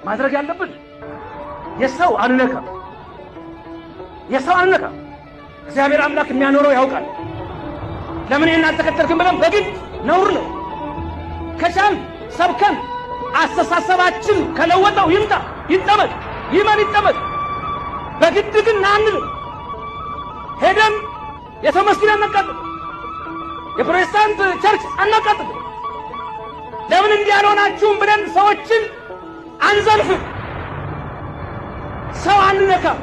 ማድረግ ያለብን የሰው አንነካም። እግዚአብሔር አምላክ የሚያኖረው ያውቃል። ለምን ይሄን አልተከተልክም ብለን በግድ ነውር ነው። ከቻል ሰብከን አስተሳሰባችን ከለወጠው ይምጣ፣ ይጠመቅ፣ ይጠመቅ። በግድ ግን ናንል ሄደን የተመስገን አናቃጥል፣ የፕሮቴስታንት ቸርች አናቃጥል። ለምን እንዲያልሆናችሁም ብለን ሰዎችን አንዘልፍም። ሰው አንነካም።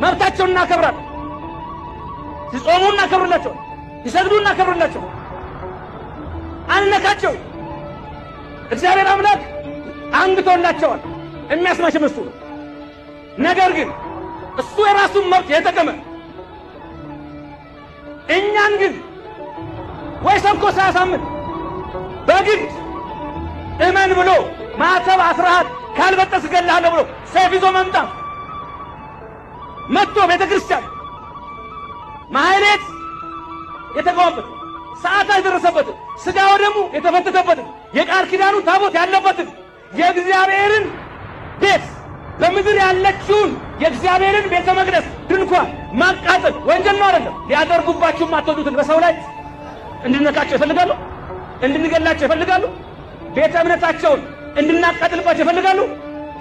መብታቸውን እናከብራለን። ሲጾሙ እናከብርላቸው፣ ሲሰግዱ እናከብርላቸው፣ አንነካቸው። እግዚአብሔር አምላክ አንግቶላቸዋል። የሚያስመሽም እሱ ነው። ነገር ግን እሱ የራሱን መብት የተቀመ እኛን ግን ወይ ሰብኮ ሳያሳምን በግድ እመን ብሎ ማተብ አስራሃት ካልበጠስ እገልሃለሁ ብሎ ሰይፍ ይዞ መምጣት መጥቶ ቤተክርስቲያን ማህሌት የተቆመበት ሰዓታት የደረሰበት ስጋ ወደሙ የተፈተተበት የቃል ኪዳኑ ታቦት ያለበትን የእግዚአብሔርን ቤት በምድር ያለችውን የእግዚአብሔርን ቤተ መቅደስ ድንኳን ማቃጠል ወንጀል ነው አይደለም? ሊያደርጉባችሁ ማትወዱትን በሰው ላይ እንድንነካቸው ይፈልጋሉ፣ እንድንገላቸው ይፈልጋሉ፣ ቤተ እምነታቸውን እንድናቃጥልባቸው ይፈልጋሉ።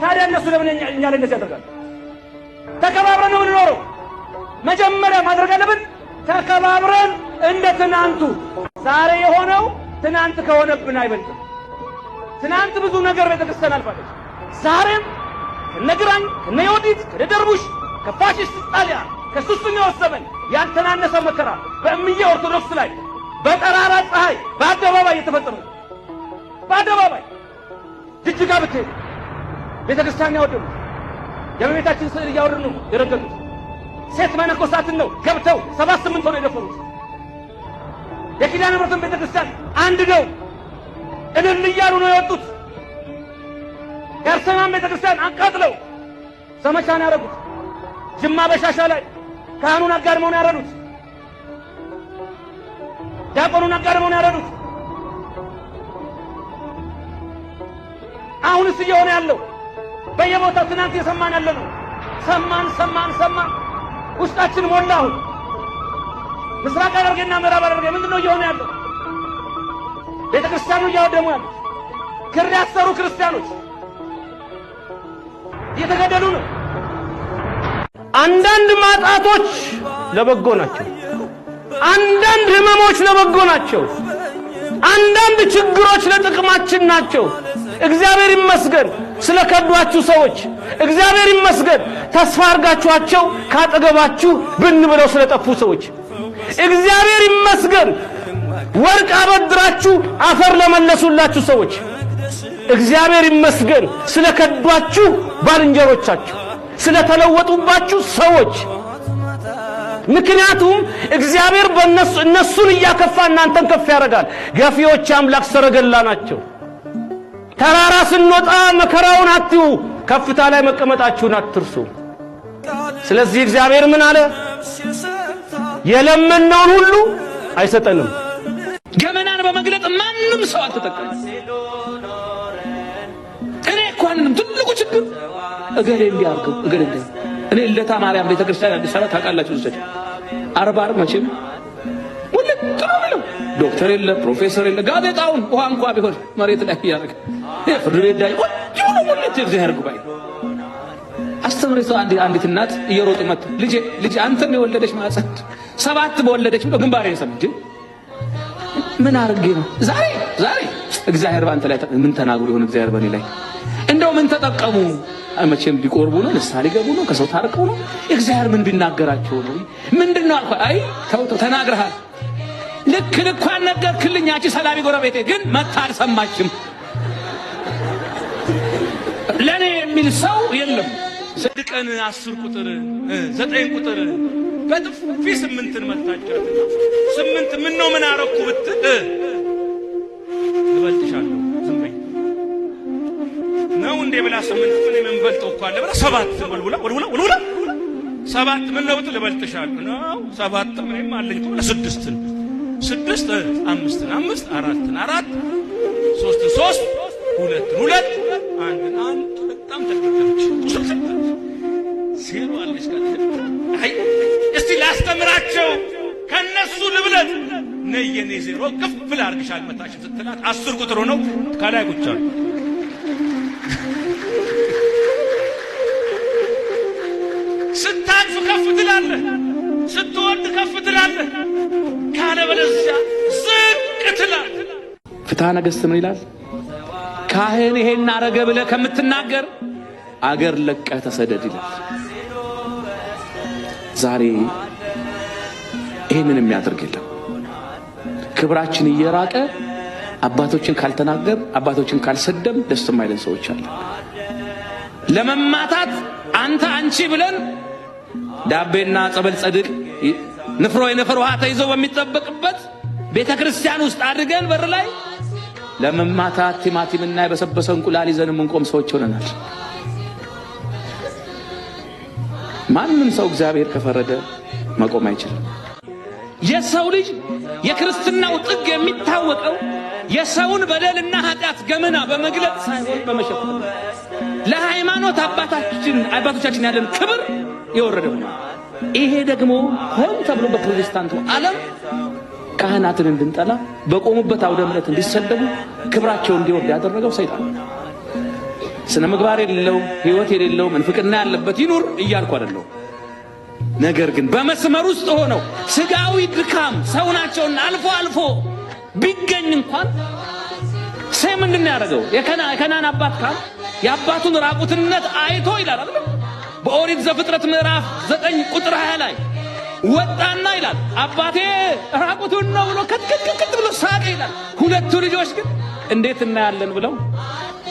ታዲያ እነሱ ለምን እኛ ላይ እንደዚህ ያደርጋሉ? ተከባብረን ነው የምንኖረው። መጀመሪያ ማድረግ አለብን ተከባብረን እንደ ትናንቱ። ዛሬ የሆነው ትናንት ከሆነብን አይበልጥም። ትናንት ብዙ ነገር ቤተክርስቲያን አልፋለች። ዛሬም ከነግራኝ ከነዮዲት ከደርቡሽ ከፋሽስት ጣሊያን ከሱስኛው ዘመን ያልተናነሰ መከራ በእምዬ ኦርቶዶክስ ላይ በጠራራ ፀሐይ በአደባባይ የተፈጸመ በአደባባይ ጅጅጋ ብትሄድ ቤተክርስቲያን ያወደሙት የእመቤታችን ስዕል እያወረዱ ነው የረገጡት። ሴት መነኮሳትን ነው ገብተው 78 ሆነው የደፈሩት። የኪዳነ ምሕረትን ቤተክርስቲያን አንድ ነው እልል እያሉ ነው የወጡት። የአርሴማን ቤተክርስቲያን አቃጥለው ዘመቻን ያረጉት። ጅማ በሻሻ ላይ ካህኑን አጋድመው ነው ያረዱት። ዲያቆኑን አጋድመው ነው ያረዱት። አሁንስ እየሆነ ያለው በየቦታው ትናንት የሰማን ያለ ነው። ሰማን ውስጣችን ሞላ። አሁን ምስራቅ ሐረርጌና ምዕራብ ሐረርጌ ምንድነው እየሆነ ያለው? ቤተክርስቲያኑ እያወደሙ ያሉት ክር ያሰሩ ክርስቲያኖች እየተገደሉ ነው። አንዳንድ ማጣቶች ለበጎ ናቸው። አንዳንድ ህመሞች ለበጎ ናቸው። አንዳንድ ችግሮች ለጥቅማችን ናቸው። እግዚአብሔር ይመስገን ስለከዷችሁ ሰዎች፣ እግዚአብሔር ይመስገን ተስፋ አርጋችኋቸው ካጠገባችሁ ብን ብለው ስለጠፉ ሰዎች፣ እግዚአብሔር ይመስገን ወርቅ አበድራችሁ አፈር ለመለሱላችሁ ሰዎች፣ እግዚአብሔር ይመስገን ስለከዷችሁ ባልንጀሮቻችሁ፣ ስለተለወጡባችሁ ሰዎች። ምክንያቱም እግዚአብሔር እነሱን እያከፋ እናንተን ከፍ ያደርጋል። ገፊዎች አምላክ ሰረገላ ናቸው። ተራራ ስንወጣ መከራውን አትዩ፣ ከፍታ ላይ መቀመጣችሁን አትርሱ። ስለዚህ እግዚአብሔር ምን አለ? የለመነውን ሁሉ አይሰጠንም። ገመናን በመግለጥ ማንም ሰው አልተጠቀመም። እኔ እንኳንም ትልቁ ችግር እገሌ እንዲያርገው እገሌ እንደ እኔ ለታ ማርያም ቤተክርስቲያን አዲስ አበባ ታውቃላችሁ ዘጭ 40 መቼም ሁሉ ጥሩ ዶክተር የለ ፕሮፌሰር የለ ጋዜጣውን ውሃ እንኳን ቢሆን መሬት ላይ ያደረገ ፍርድ ቤት ዳይ ወዲሁ ነው ሁለት እግዚአብሔር ጉባኤ አስተምረው አንዲት እናት እየሮጡ መጥ ልጄ አንተን የወለደች ማጸን 7 በወለደች ብሎ ግንባሬን ሰምቼ ምን አርጌ ነው ዛሬ እግዚአብሔር ባንተ ላይ ምን ተናግሮ ይሆን? እግዚአብሔር በኔ ላይ እንደው ምን ተጠቀሙ? መቼም ሊቆርቡ ነው፣ ንስሐ ሊገቡ ነው፣ ከሰው ታርቀው ነው። እግዚአብሔር ምን ቢናገራቸው ነው? ምንድነው አልኳ። አይ ተው ተናግረሃል፣ ልኳን ነገርክልኝ። አንቺ ሰላቢ ጎረቤቴ ግን መታ አልሰማችም። ለኔ የሚል ሰው የለም። ሰድቀን 10 ቁጥር 9 ቁጥር በጥፊ 8ን መታቸው። 8 ምን ነው ምን አረኩ ብትል እበልጥሻለሁ ዝም በይ ነው እንዴ ብላ 8 ምን የምንበልጠው እኮ አለ ብላ 7 ወልውላ 7 ምን ነው ብትል እበልጥሻለሁ ነው 7 ምንም አለኝ እኮ 6 5 5 4 4 3 2 2 1 የኔ ዜሮ ከፍ ብላ አርግሻል መታሽ ስትላት 10 ቁጥር ሆነው ከላይ ቁጭ አሉ። ስታልፍ ከፍ ትላለህ፣ ስትወድ ከፍ ትላለህ፣ ካለበለዚያ ዝቅ ትላለህ። ፍትሐ ነገሥት ምን ይላል? ካህን ይሄን አረገ ብለህ ከምትናገር አገር ለቀህ ተሰደድ ይላል። ዛሬ ይሄንን የሚያደርግ የለም። ክብራችን እየራቀ አባቶችን ካልተናገር አባቶችን ካልሰደም ደስ የማይለን ሰዎች አለ። ለመማታት አንተ አንቺ ብለን ዳቤና ጸበል ጸድቅ ንፍሮ የነፈር ውሃ ተይዞ በሚጠበቅበት ቤተክርስቲያን ውስጥ አድርገን በር ላይ ለመማታት ቲማቲምና የበሰበሰ እንቁላል ይዘን የምንቆም ሰዎች ሆነናል። ማንም ሰው እግዚአብሔር ከፈረደ መቆም አይችልም። የሰው ልጅ የክርስትናው ጥግ የሚታወቀው የሰውን በደልና ኃጢአት ገመና በመግለጽ ሳይሆን በመሸፈን ለሃይማኖት አባቶቻችን ያለን ክብር የወረደው ነው። ይሄ ደግሞ ሆን ተብሎ በፕሮቴስታንቱ ዓለም ካህናትን እንድንጠላ በቆሙበት አውደ ምሕረት እንዲሰደቡ ክብራቸው እንዲወርድ ያደረገው ሰይጣን። ስነ ምግባር የሌለው ሕይወት የሌለው መንፍቅና ያለበት ይኑር እያልኩ አይደለም። ነገር ግን በመስመር ውስጥ ሆነው ስጋዊ ድካም ሰውናቸውን አልፎ አልፎ ቢገኝ እንኳን ሰው ምንድነው ያደረገው? የከናን አባት ካም የአባቱን ራቁትነት አይቶ ይላል አይደል? በኦሪት ዘፍጥረት ምዕራፍ 9 ቁጥር 20 ላይ ወጣና ይላል አባቴ ራቁቱን ነው ብሎ ከትከትከት ብሎ ሳቀ ይላል። ሁለቱ ልጆች ግን እንዴት እናያለን ብለው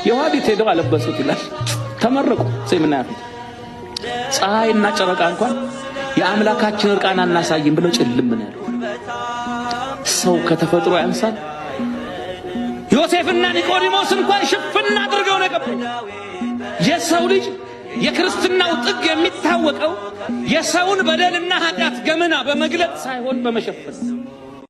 የዋዲት ሄደው አለበሱት ይላል። ተመረቁ። ሰይምና ያፊት ፀሐይና ጨረቃ እንኳን የአምላካችን እርቃና እናሳይም ብለው ጭልም ነው ያለው። ሰው ከተፈጥሮ ያንሳል። ዮሴፍና ኒቆዲሞስ እንኳን ሽፍና አድርገው ነው የቀበሩ። የሰው ልጅ የክርስትናው ጥግ የሚታወቀው የሰውን በደልና ኃጢአት ገመና በመግለጽ ሳይሆን በመሸፈን